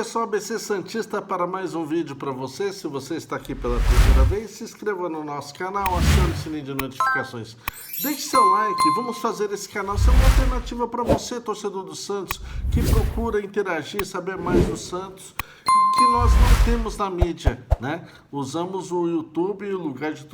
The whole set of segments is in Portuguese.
pessoal, ABC Santista para mais um vídeo para você. Se você está aqui pela primeira vez, se inscreva no nosso canal, acione o sininho de notificações. Deixe seu like, vamos fazer esse canal ser uma alternativa para você, torcedor do Santos, que procura interagir, saber mais do Santos, que nós não temos na mídia, né? Usamos o YouTube, o lugar de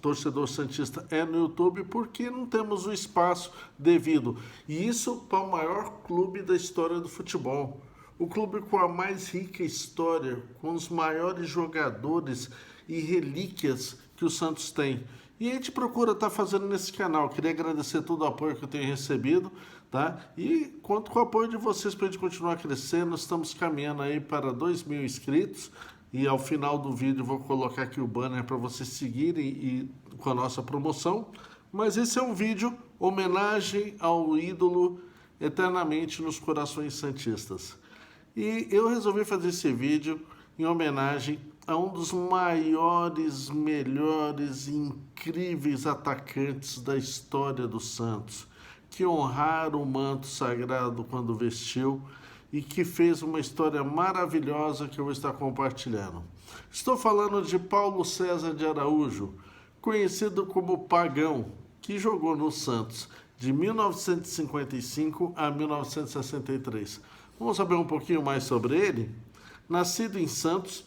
torcedor santista é no YouTube, porque não temos o espaço devido. E isso para o maior clube da história do futebol. O clube com a mais rica história, com os maiores jogadores e relíquias que o Santos tem. E a gente procura estar fazendo nesse canal. Queria agradecer todo o apoio que eu tenho recebido, tá? E conto com o apoio de vocês para a gente continuar crescendo. Estamos caminhando aí para 2.000 inscritos. E ao final do vídeo vou colocar aqui o banner para vocês seguirem com a nossa promoção. Mas esse é um vídeo homenagem ao ídolo eternamente nos corações santistas. E eu resolvi fazer esse vídeo em homenagem a um dos maiores, melhores e incríveis atacantes da história do Santos, que honraram o manto sagrado quando vestiu e que fez uma história maravilhosa que eu vou estar compartilhando. Estou falando de Paulo César de Araújo, conhecido como Pagão, que jogou no Santos de 1955 a 1963. Vamos saber um pouquinho mais sobre ele? Nascido em Santos,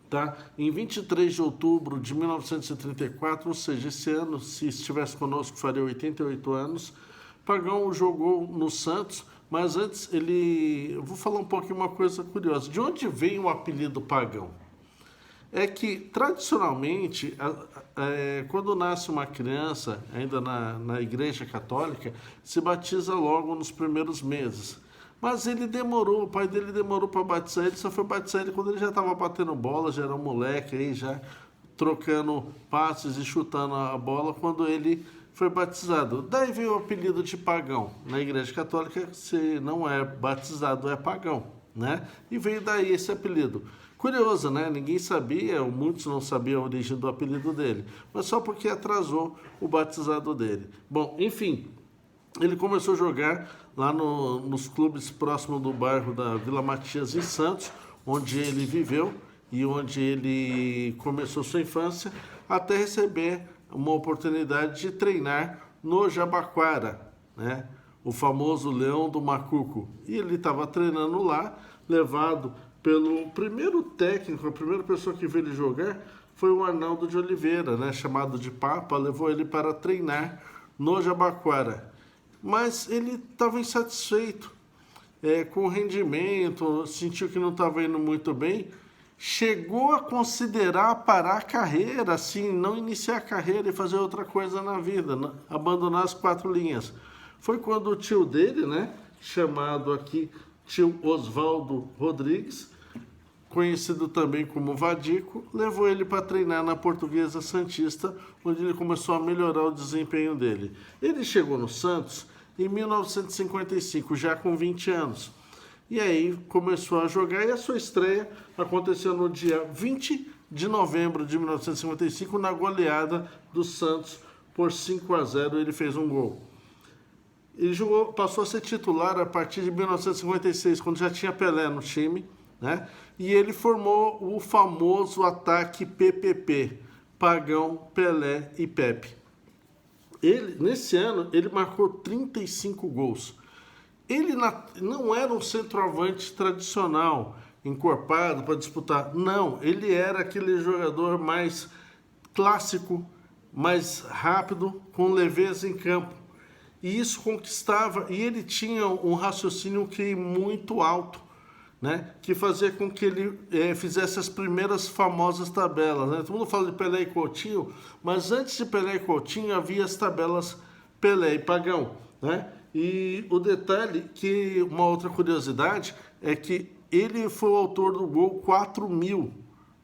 tá? Em 23 de outubro de 1934, ou seja, esse ano, se estivesse conosco, faria 88 anos. Pagão jogou no Santos, mas antes eu vou falar um pouquinho uma coisa curiosa. De onde vem o apelido Pagão? É que, tradicionalmente, quando nasce uma criança, ainda na Igreja Católica, se batiza logo nos primeiros meses. Mas o pai dele demorou para batizar ele, só foi batizar ele quando ele já estava batendo bola, já era um moleque aí, já trocando passes e chutando a bola quando ele foi batizado. Daí veio o apelido de Pagão. Na Igreja Católica, se não é batizado, é pagão, né? E veio daí esse apelido. Curioso, né? Ninguém sabia, ou muitos não sabiam a origem do apelido dele, mas só porque atrasou o batizado dele. Bom, enfim, ele começou a jogar lá nos clubes próximos do bairro da Vila Matias, em Santos, onde ele viveu e onde ele começou sua infância, até receber uma oportunidade de treinar no Jabaquara, né? O famoso Leão do Macuco. E ele estava treinando lá, levado pelo primeiro técnico, a primeira pessoa que viu ele jogar foi o Arnaldo de Oliveira, né? Chamado de Papa, levou ele para treinar no Jabaquara. Mas ele estava insatisfeito com o rendimento, sentiu que não estava indo muito bem, chegou a considerar parar a carreira, assim, não iniciar a carreira e fazer outra coisa na vida, abandonar as 4 linhas. Foi quando o tio dele, né, chamado aqui tio Oswaldo Rodrigues, conhecido também como Vadico, levou ele para treinar na Portuguesa Santista, onde ele começou a melhorar o desempenho dele. Ele chegou no Santos em 1955, já com 20 anos. E aí começou a jogar e a sua estreia aconteceu no dia 20 de novembro de 1955, na goleada do Santos por 5-0, ele fez um gol. Ele passou a ser titular a partir de 1956, quando já tinha Pelé no time, né? E ele formou o famoso ataque PPP, Pagão, Pelé e Pepe. Nesse ano, ele marcou 35 gols. Ele não era um centroavante tradicional, encorpado para disputar. Não, ele era aquele jogador mais clássico, mais rápido, com leveza em campo. E isso conquistava, e ele tinha um raciocínio muito alto, né, que fazia com que ele fizesse as primeiras famosas tabelas, né? Todo mundo fala de Pelé e Coutinho, mas antes de Pelé e Coutinho havia as tabelas Pelé e Pagão, né? E o detalhe, uma outra curiosidade, é que ele foi o autor do gol 4.000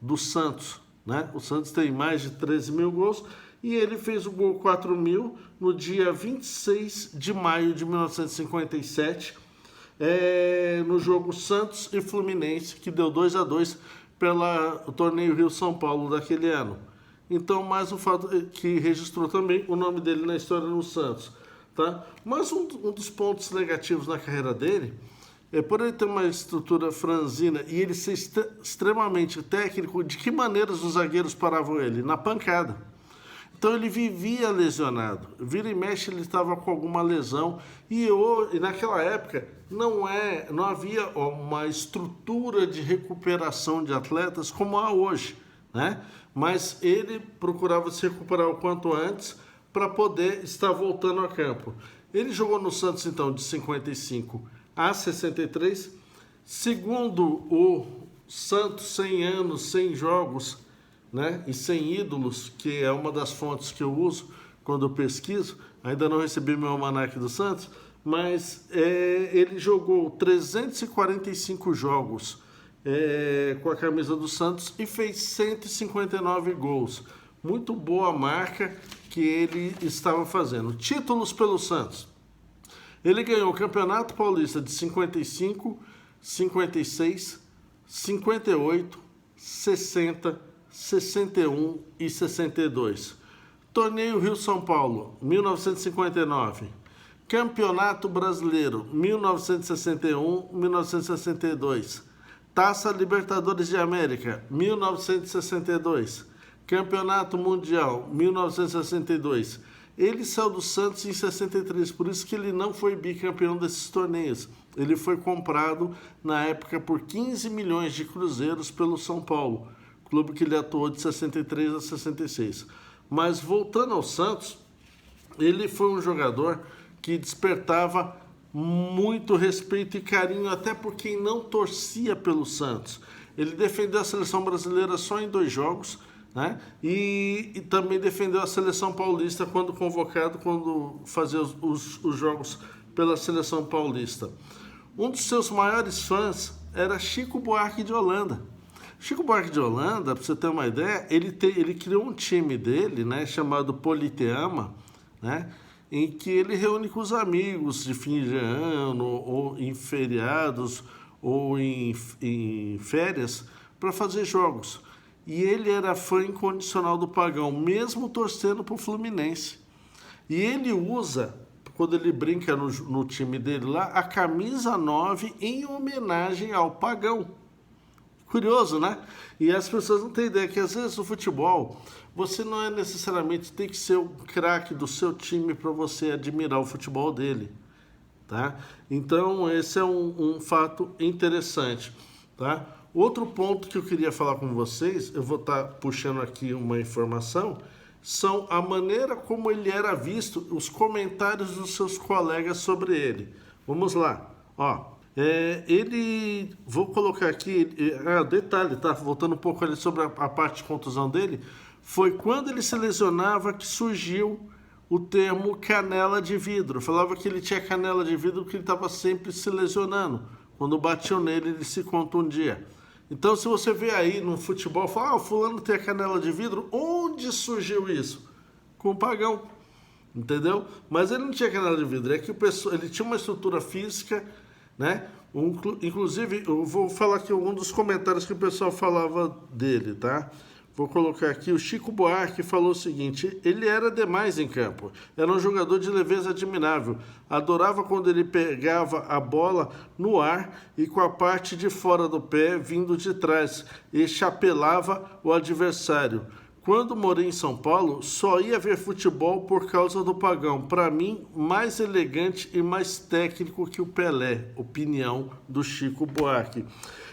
do Santos, né? O Santos tem mais de 13.000 gols, e ele fez o gol 4.000 no dia 26 de maio de 1957, no jogo Santos e Fluminense, que deu 2-2 pelo torneio Rio-São Paulo daquele ano. Então, mais um fato que registrou também o nome dele na história no Santos, tá? Mas um dos pontos negativos na carreira dele por ele ter uma estrutura franzina e ele ser extremamente técnico, de que maneiras os zagueiros paravam ele? Na pancada. Então ele vivia lesionado, vira e mexe ele estava com alguma lesão e naquela época não havia uma estrutura de recuperação de atletas como há hoje, né? Mas ele procurava se recuperar o quanto antes para poder estar voltando a campo. Ele jogou no Santos então de 55 a 63, segundo o Santos, 100 anos, 100 jogos, né? E 100 ídolos, que é uma das fontes que eu uso quando eu pesquiso. Ainda não recebi meu almanaque do Santos, mas ele jogou 345 jogos com a camisa do Santos e fez 159 gols. Muito boa marca que ele estava fazendo. Títulos pelo Santos. Ele ganhou o Campeonato Paulista de 55, 56, 58, 60, 61 e 62. Torneio Rio-São Paulo, 1959. Campeonato Brasileiro, 1961, 1962. Taça Libertadores de América, 1962. Campeonato Mundial, 1962. Ele saiu do Santos em 63, por isso que ele não foi bicampeão desses torneios. Ele foi comprado na época por 15 milhões de cruzeiros pelo São Paulo, clube que ele atuou de 63 a 66. Mas voltando ao Santos, ele foi um jogador que despertava muito respeito e carinho até por quem não torcia pelo Santos. Ele defendeu a seleção brasileira só em 2 jogos, né? E também defendeu a seleção paulista quando convocado, quando fazia os jogos pela seleção paulista. Um dos seus maiores fãs era Chico Buarque de Holanda. Chico Buarque de Holanda, para você ter uma ideia, ele criou um time dele, né, chamado Politeama, né, em que ele reúne com os amigos de fim de ano, ou em feriados, ou em férias, para fazer jogos. E ele era fã incondicional do Pagão, mesmo torcendo para o Fluminense. E ele usa, quando ele brinca no time dele lá, a camisa 9 em homenagem ao Pagão. Curioso, né? E as pessoas não têm ideia que às vezes no futebol você não é necessariamente tem que ser o craque do seu time para você admirar o futebol dele, tá? Então esse é um fato interessante, tá? Outro ponto que eu queria falar com vocês, eu vou estar puxando aqui uma informação, são a maneira como ele era visto, os comentários dos seus colegas sobre ele. Vamos lá, ó. Vou colocar aqui, detalhe, tá? Voltando um pouco ali sobre a parte de contusão dele, foi quando ele se lesionava que surgiu o termo canela de vidro. Falava que ele tinha canela de vidro porque ele estava sempre se lesionando. Quando batiam nele, ele se contundia. Então, se você vê aí no futebol, fala, o fulano tem a canela de vidro, onde surgiu isso? Com o Pagão, entendeu? Mas ele não tinha canela de vidro, é que ele tinha uma estrutura física, né? Inclusive, eu vou falar aqui um dos comentários que o pessoal falava dele, tá? Vou colocar aqui, o Chico Buarque falou o seguinte: ele era demais em campo, era um jogador de leveza admirável, adorava quando ele pegava a bola no ar e com a parte de fora do pé vindo de trás e chapelava o adversário. Quando morei em São Paulo, só ia ver futebol por causa do Pagão. Para mim, mais elegante e mais técnico que o Pelé. Opinião do Chico Buarque.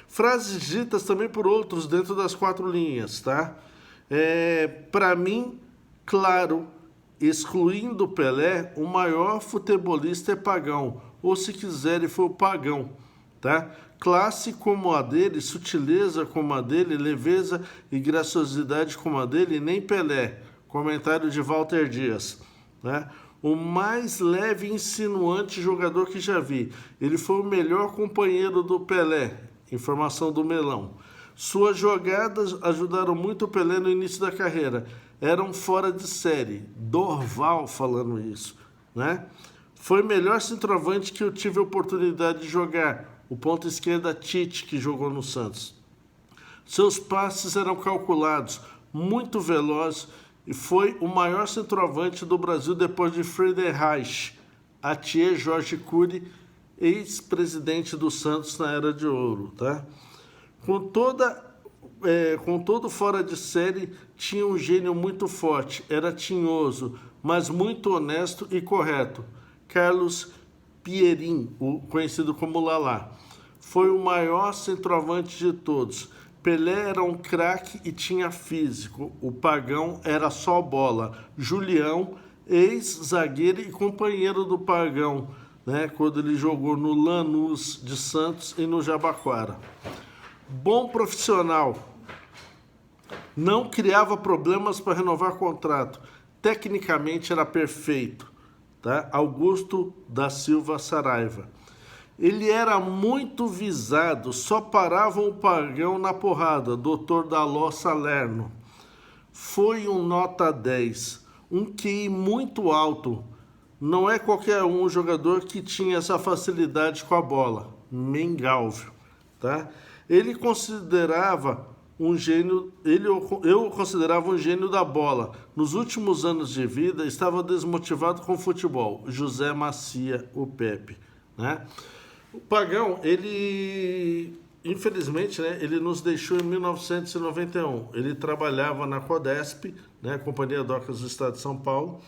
Frases ditas também por outros dentro das 4 linhas, tá? Para mim, claro, excluindo o Pelé, o maior futebolista é Pagão. Ou se quiser, ele foi o Pagão, tá? Classe como a dele, sutileza como a dele, leveza e graciosidade como a dele, nem Pelé. Comentário de Walter Dias, né? O mais leve e insinuante jogador que já vi. Ele foi o melhor companheiro do Pelé. Informação do Melão. Suas jogadas ajudaram muito o Pelé no início da carreira. Eram fora de série. Dorval falando isso, né? Foi o melhor centroavante que eu tive a oportunidade de jogar. O ponta esquerda Tite, que jogou no Santos. Seus passes eram calculados, muito velozes, e foi o maior centroavante do Brasil depois de Friedrich Reich, Atier, Jorge Cury ex-presidente do Santos na Era de Ouro, tá? Com todo fora de série, tinha um gênio muito forte, era tinhoso, mas muito honesto e correto. Carlos Pierin, conhecido como Lalá, foi o maior centroavante de todos. Pelé era um craque e tinha físico. O Pagão era só bola. Julião, ex-zagueiro e companheiro do Pagão, né, quando ele jogou no Lanús de Santos e no Jabaquara. Bom profissional. Não criava problemas para renovar contrato. Tecnicamente era perfeito. Tá? Augusto da Silva Saraiva. Ele era muito visado, só paravam o Pagão na porrada. Dr. Daló Salerno. Foi um nota 10, um QI muito alto. Não é qualquer jogador que tinha essa facilidade com a bola. Mengalvio, tá? Ele considerava um gênio, eu considerava um gênio da bola. Nos últimos anos de vida, estava desmotivado com o futebol. José Macia, o Pepe, né? O Pagão, ele, infelizmente, né, ele nos deixou em 1991. Ele trabalhava na Codesp, né, Companhia Docas do Estado de São Paulo,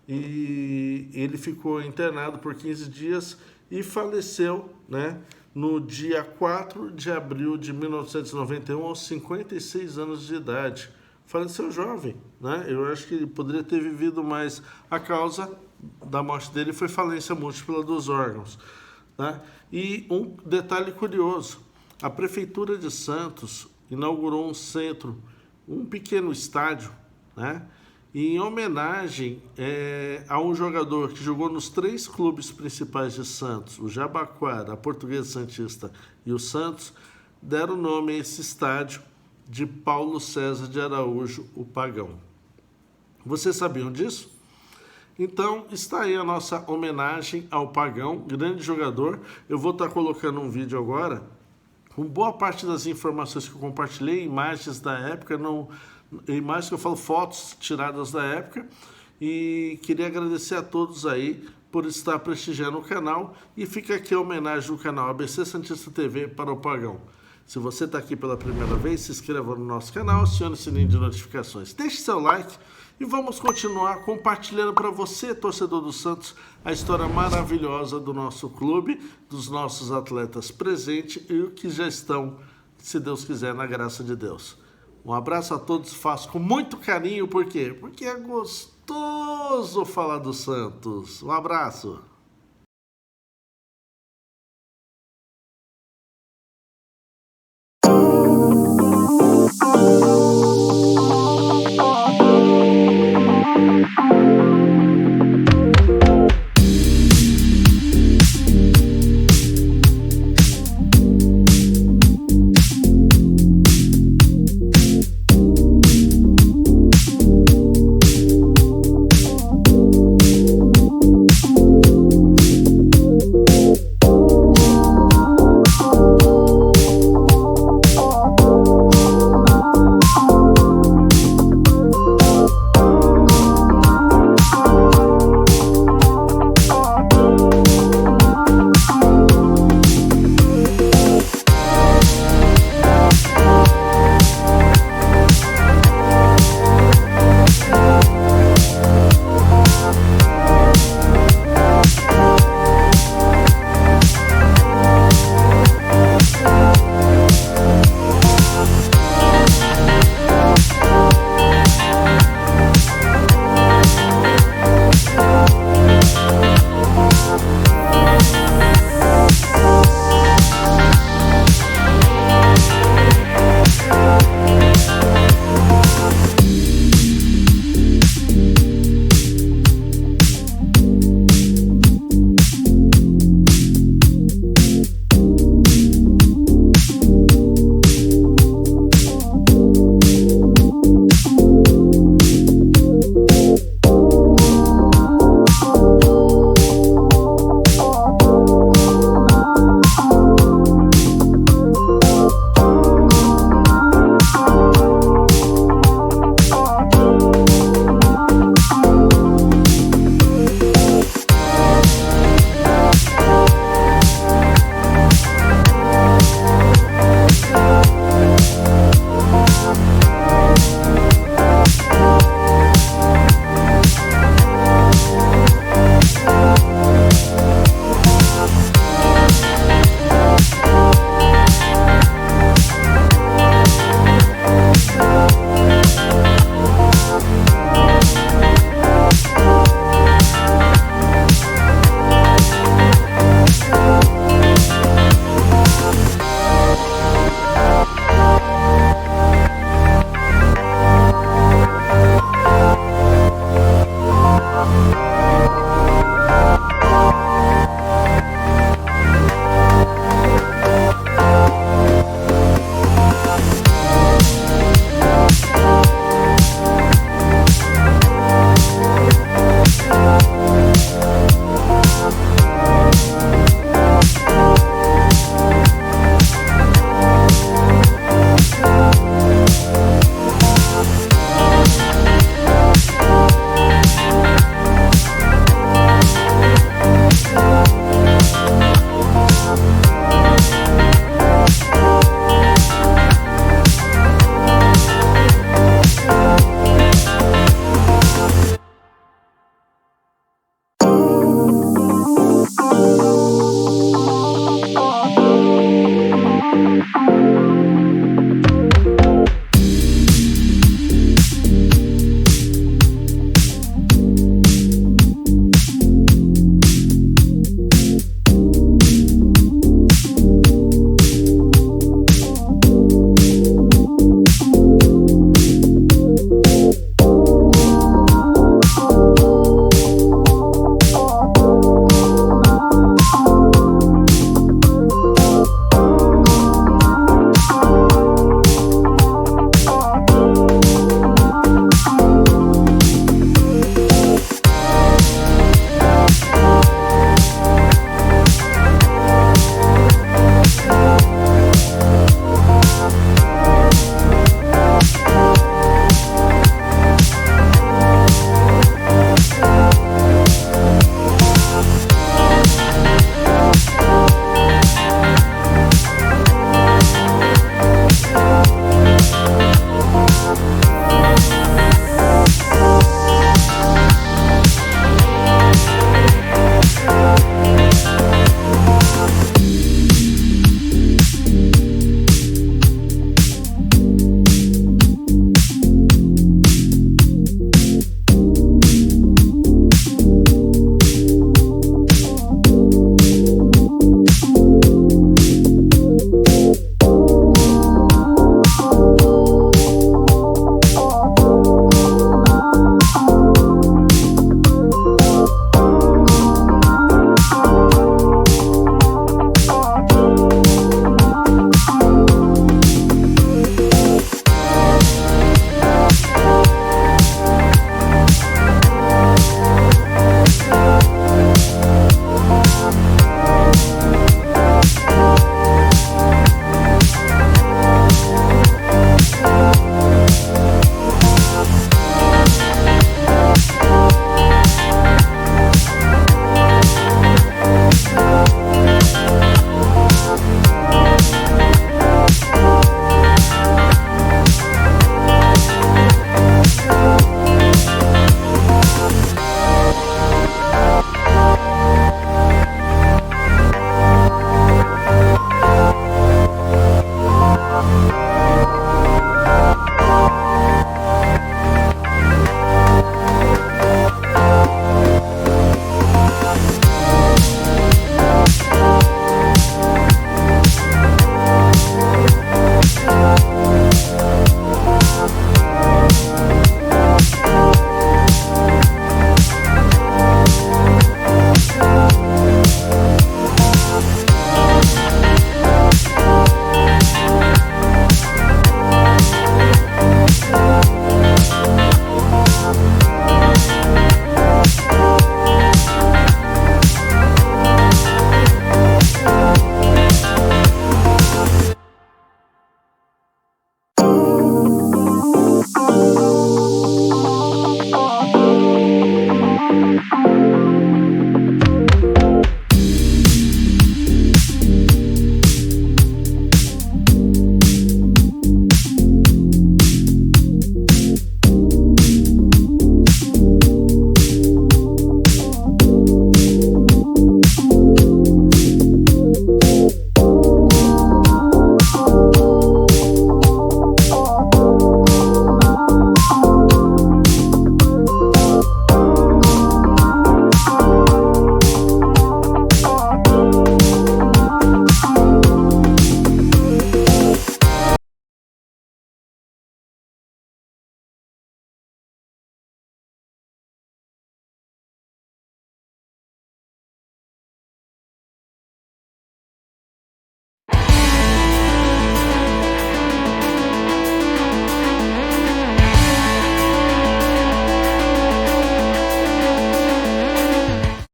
e ele ficou internado por 15 dias e faleceu, né, no dia 4 de abril de 1991, aos 56 anos de idade. Faleceu jovem, né? Eu acho que ele poderia ter vivido mais. A causa da morte dele foi falência múltipla dos órgãos. Tá? E um detalhe curioso, a Prefeitura de Santos inaugurou um centro, um pequeno estádio, né? E em homenagem a um jogador que jogou nos 3 clubes principais de Santos, o Jabaquara, a Portuguesa Santista e o Santos, deram nome a esse estádio de Paulo César de Araújo, o Pagão. Vocês sabiam disso? Então, está aí a nossa homenagem ao Pagão, grande jogador. Eu vou estar colocando um vídeo agora, com boa parte das informações que eu compartilhei, imagens da época, imagens que eu falo, fotos tiradas da época. E queria agradecer a todos aí por estar prestigiando o canal. E fica aqui a homenagem do canal ABC Santista TV para o Pagão. Se você está aqui pela primeira vez, se inscreva no nosso canal, acione o sininho de notificações. Deixe seu like e vamos continuar compartilhando para você, torcedor do Santos, a história maravilhosa do nosso clube, dos nossos atletas presentes e o que já estão, se Deus quiser, na graça de Deus. Um abraço a todos, faço com muito carinho, por quê? Porque é gostoso falar do Santos. Um abraço.